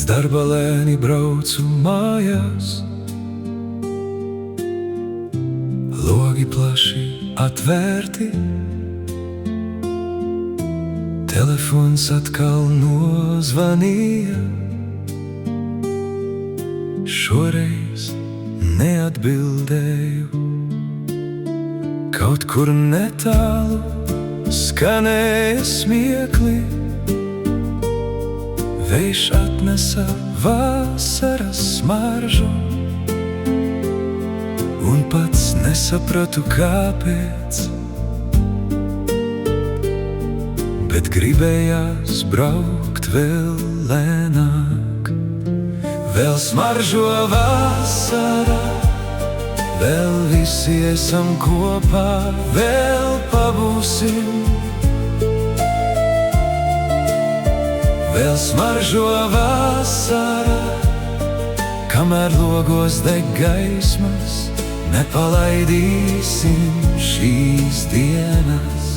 darba lēni braucu mājās, logi plaši atvērti, telefons atkal nozvanīja. Šoreiz neatbildēju, kaut kur netālu skanēja smiekli. Vējš atnesa vasaras smaržu, un pats nesapratu kāpēc, bet gribējās braukt vēl lēnāk. Vēl smaržo vasara, vēl visi esam kopā, vēl pabūsim. Vēl smaržo vasara, kamēr logos deg gaismas, nepalaidīsim šīs dienas.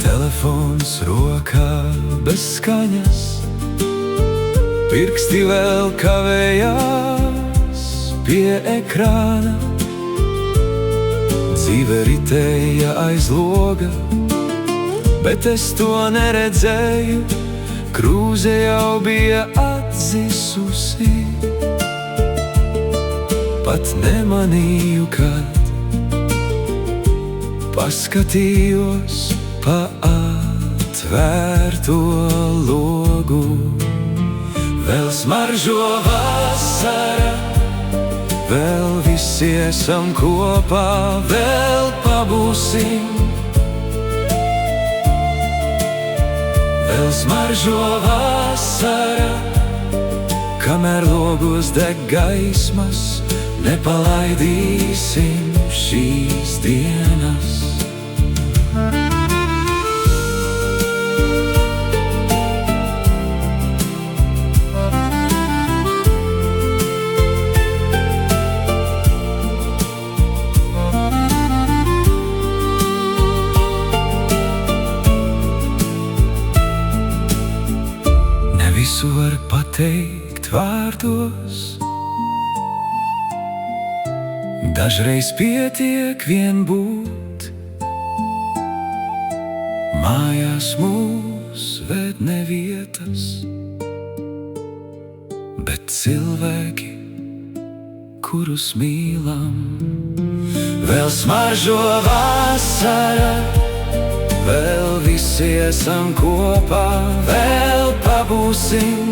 Telefons rokā bez skaņas, pirksti vēl kavējās pie ekrāna. Dzīve ritēja aiz loga, bet es to neredzēju, krūze jau bija atzisusi. Pat nemanīju, kad paskatījos pa atvērto logu. Vēl smaržo vasara, vēl visi esam kopā, vēl pabūsim. Vēl smaržo vasara, kamēr logos deg gaismas, nepalaidīsim šīs dienas. Visu var pateikt vārdos, dažreiz pietiek vien būt. Mājās mūs ved ne vietas, bet cilvēki, kurus mīlam. Vēl smaržo vasara, vēl visi esam kopā, vēl pabūsim.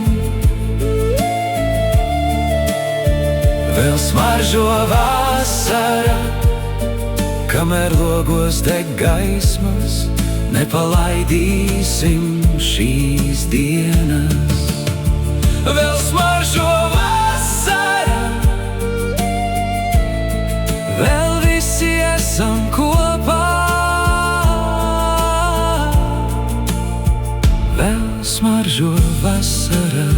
Vēl smaržo vasara, kamēr logos deg gaismas, nepalaidīsim šīs dienas. Vēl smaržo vasara, vēl visi esam kopā. Vēl smaržo vasara.